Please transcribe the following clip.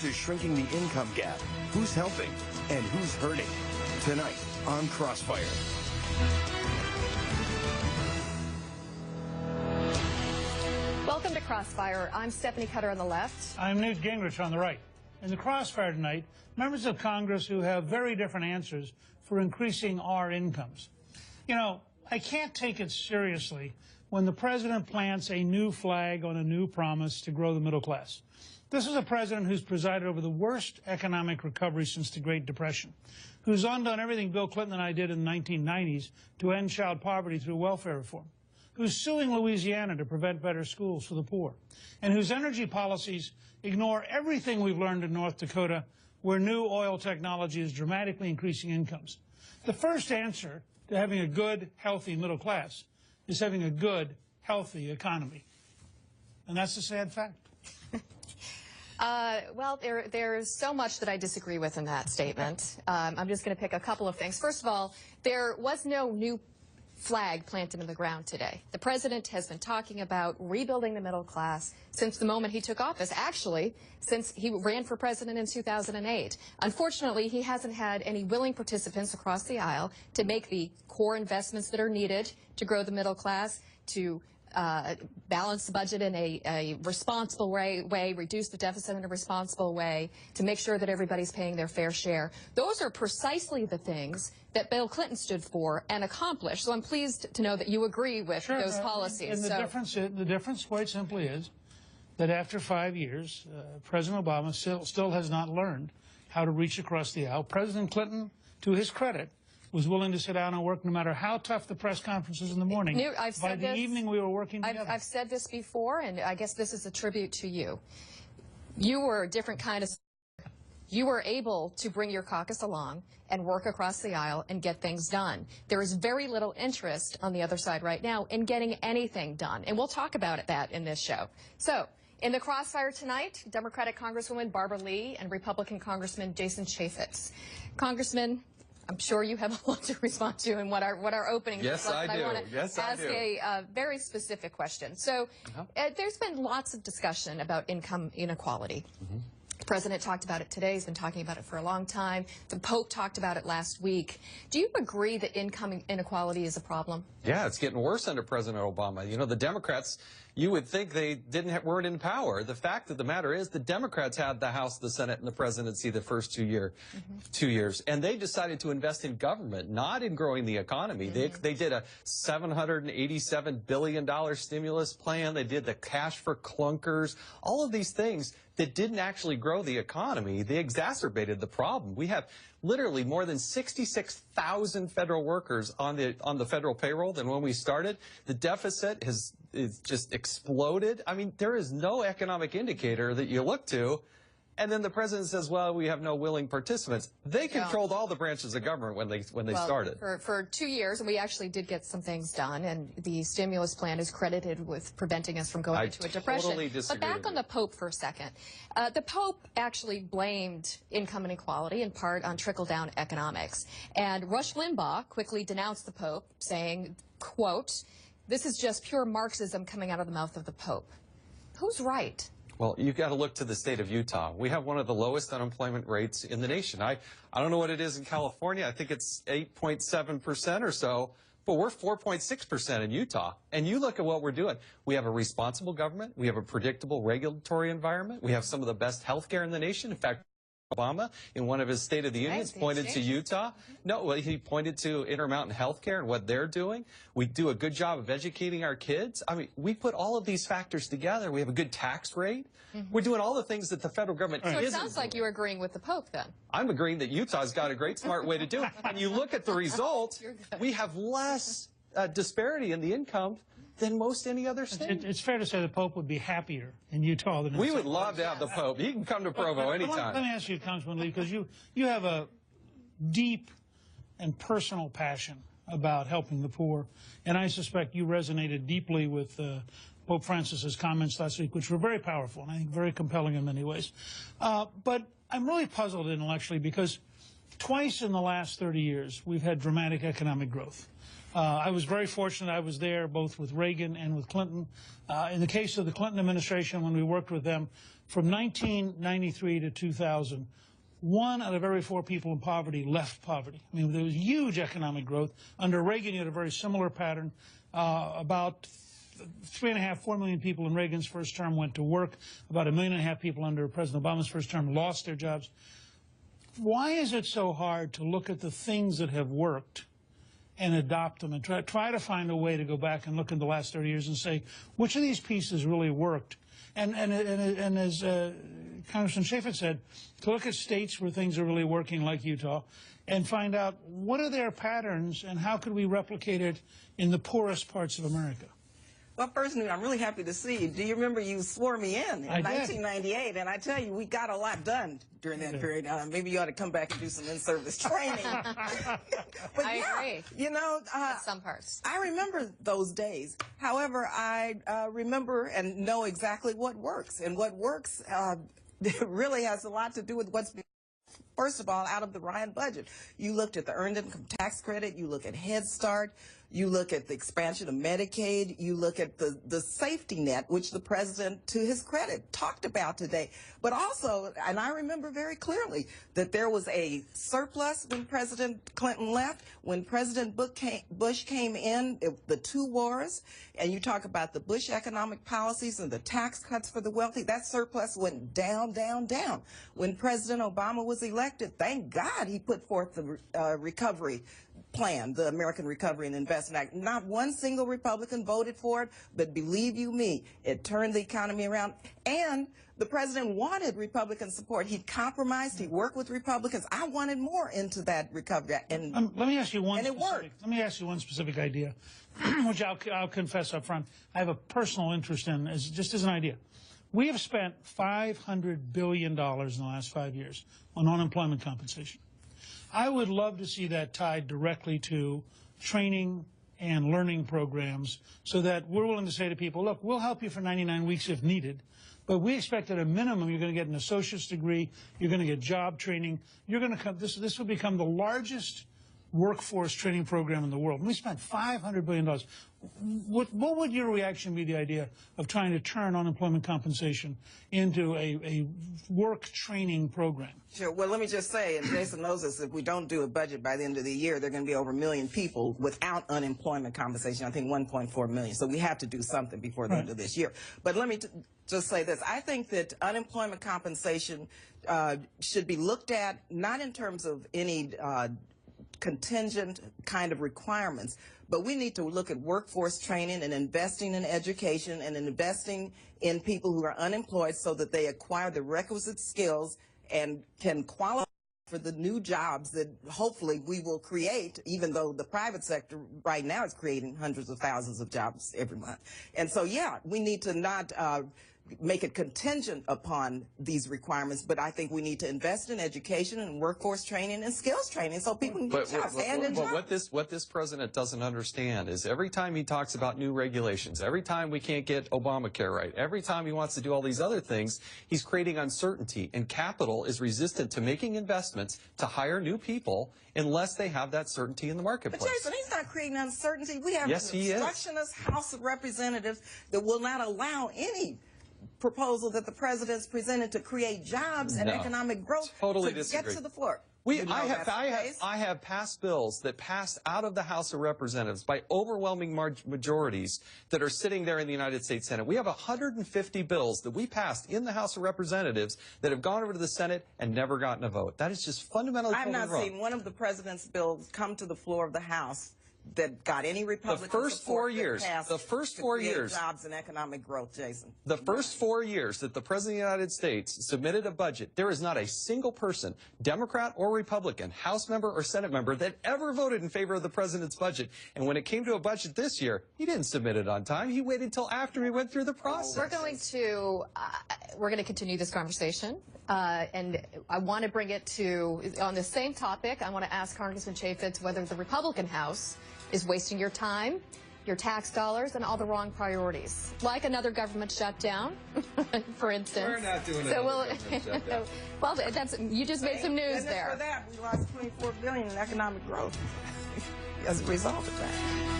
to shrinking the income gap, who's helping and who's hurting. Tonight on Crossfire. Welcome to Crossfire. I'm Stephanie Cutter on the left. I'm Newt Gingrich on the right. In the Crossfire tonight, members of Congress who have very different answers for increasing our incomes. You know, I can't take it seriously when the president plants a new flag on a new promise to grow the middle class. This is a president who's presided over the worst economic recovery since the Great Depression, who's undone everything Bill Clinton and I did in the 1990s to end child poverty through welfare reform, who's suing Louisiana to prevent better schools for the poor, and whose energy policies ignore everything we've learned in North Dakota, where new oil technology is dramatically increasing incomes. The first answer to having a good, healthy middle class is having a good, healthy economy. And that's a sad fact. Well, there's so much that I disagree with in that statement. I'm just going to pick a couple of things. First of all, there was no new flag planted in the ground today. The president has been talking about rebuilding the middle class since the moment he took office, actually, since he ran for president in 2008. Unfortunately, he hasn't had any willing participants across the aisle to make the core investments that are needed to grow the middle class, to balance the budget in a responsible way, reduce the deficit in a responsible way, to make sure that everybody's paying their fair share. Those are precisely the things that Bill Clinton stood for and accomplished. So I'm pleased to know that you agree with those policies. And the difference quite simply is that after 5 years, President Obama still has not learned how to reach across the aisle. President Clinton, to his credit, was willing to sit down and work no matter how tough the press conferences in the morning. Newt, By the evening, we were working together. I've said this before, and I guess this is a tribute to you. You were a different kind of... You were able to bring your caucus along and work across the aisle and get things done. There is very little interest on the other side right now in getting anything done, and we'll talk about that in this show. So, in the Crossfire tonight, Democratic Congresswoman Barbara Lee and Republican Congressman Jason Chaffetz. Congressman, I'm sure you have a lot to respond to in what our opening is like. I want to ask a very specific question. So there's been lots of discussion about income inequality. The president talked about it today. He's been talking about it for a long time. The Pope talked about it last week. Do you agree that income inequality is a problem? Yeah, it's getting worse under President Obama. You know, the Democrats, you would think they weren't in power. The fact of the matter is the Democrats had the House, the Senate, and the presidency the first 2 years. And they decided to invest in government, not in growing the economy. They did a $787 billion stimulus plan. They did the cash for clunkers, all of these things that didn't actually grow the economy. They exacerbated the problem. We have literally more than 66,000 federal workers on the federal payroll than when we started. The deficit has just exploded. I mean, there is no economic indicator that you look to. And then the president says, well, we have no willing participants. They controlled all the branches of government when they started. For 2 years, and we actually did get some things done, and the stimulus plan is credited with preventing us from going into a depression. Totally disagree. But back on the Pope for a second. The Pope actually blamed income inequality in part on trickle-down economics. And Rush Limbaugh quickly denounced the Pope, saying, quote, "This is just pure Marxism coming out of the mouth of the Pope." Who's right? Well, you've got to look to the state of Utah. We have one of the lowest unemployment rates in the nation. I don't know what it is in California. I think it's 8.7% or so, but we're 4.6% in Utah. And you look at what we're doing. We have a responsible government. We have a predictable regulatory environment. We have some of the best health care in the nation. In fact, Obama, in one of his State of the Unions, pointed to Utah. No, well, he pointed to Intermountain Healthcare and what they're doing. We do a good job of educating our kids. I mean, we put all of these factors together. We have a good tax rate. We're doing all the things that the federal government isn't doing. So it sounds like you're agreeing with the Pope, then. I'm agreeing that Utah's got a great, smart way to do it. And you look at the results, we have less disparity in the income than most any other state. It's fair to say the Pope would be happier in Utah than in We would love to have the Pope. He can come to Provo anytime. Let me ask you, Congressman Lee, because you have a deep and personal passion about helping the poor, and I suspect you resonated deeply with Pope Francis's comments last week, which were very powerful and I think very compelling in many ways. But I'm really puzzled intellectually because twice in the last 30 years we've had dramatic economic growth. I was very fortunate. I was there both with Reagan and with Clinton. In the case of the Clinton administration, when we worked with them, From 1993 to 2000, 1 out of every 4 people in poverty left poverty. I mean, there was huge economic growth. Under Reagan, you had a very similar pattern. About 3.5, 4 million people in Reagan's first term went to work. About 1.5 million people under President Obama's first term lost their jobs. Why is it so hard to look at the things that have worked and adopt them and try to find a way to go back and look in the last 30 years and say, which of these pieces really worked? And as Congressman Chaffetz said, to look at states where things are really working, like Utah, and find out what are their patterns and how could we replicate it in the poorest parts of America. Well, personally, I'm really happy to see you. Do you remember you swore me in 1998? And I tell you, we got a lot done during that period. Maybe you ought to come back and do some in-service training. But I agree. You know, some parts. I remember those days. However, I remember and know exactly what works. And what works really has a lot to do with what's been, first of all, out of the Ryan budget. You looked at the Earned Income Tax Credit, you look at Head Start, you look at the expansion of Medicaid, you look at the safety net, which the president, to his credit, talked about today. But also, and I remember very clearly, that there was a surplus when President Clinton left. When President Bush came in, the 2 wars, and you talk about the Bush economic policies and the tax cuts for the wealthy, that surplus went down, down, down. When President Obama was elected, thank God he put forth the recovery plan, the American Recovery and Investment Act. Not one single Republican voted for it, but believe you me, it turned the economy around. And the president wanted Republican support. He compromised. He worked with Republicans. I wanted more into that recovery Act, and let me ask you one. And it worked. Let me ask you one specific idea, which I'll confess up front I have a personal interest in, just as an idea. We have spent $500 billion in the last 5 years on unemployment compensation. I would love to see that tied directly to training and learning programs so that we're willing to say to people, look, we'll help you for 99 weeks if needed, but we expect at a minimum you're going to get an associate's degree, you're going to get job training, you're going to come, this will become the largest workforce training program in the world. We spent $500 billion. What would your reaction be to the idea of trying to turn unemployment compensation into a work training program? Sure. Well, let me just say, and Jason knows this, if we don't do a budget by the end of the year, there are going to be over 1 million people without unemployment compensation, I think 1.4 million. So we have to do something before the end of this year. But let me just say this. I think that unemployment compensation should be looked at not in terms of any contingent kind of requirements, but we need to look at workforce training and investing in education and investing in people who are unemployed so that they acquire the requisite skills and can qualify for the new jobs that hopefully we will create, even though the private sector right now is creating hundreds of thousands of jobs every month. And so, yeah, we need to not make it contingent upon these requirements, but I think we need to invest in education and workforce training and skills training so people can get jobs. But what this president doesn't understand is every time he talks about new regulations, every time we can't get Obamacare right, every time he wants to do all these other things, he's creating uncertainty, and capital is resistant to making investments to hire new people unless they have that certainty in the marketplace. But Jason, he's not creating uncertainty. We have an obstructionist House of Representatives that will not allow any proposal that the president's presented to create jobs and economic growth to get to the floor. I have passed bills that passed out of the House of Representatives by overwhelming majorities that are sitting there in the United States Senate. We have 150 bills that we passed in the House of Representatives that have gone over to the Senate and never gotten a vote. That is just fundamentally wrong. I've not seen one of the president's bills come to the floor of the House that got any Republican support. The first 4 years, jobs and economic growth, Jason. The first 4 years that the President of the United States submitted a budget, there is not a single person, Democrat or Republican, House member or Senate member, that ever voted in favor of the President's budget. And when it came to a budget this year, he didn't submit it on time. He waited until after he went through the process. We're going to continue this conversation, and I want to bring it to, on the same topic, I want to ask Congressman Chaffetz whether the Republican House is wasting your time, your tax dollars, and all the wrong priorities, like another government shutdown, for instance. We're not doing another government shutdown. Well, you just made some news there. For that, we lost $24 billion in economic growth as a result of that.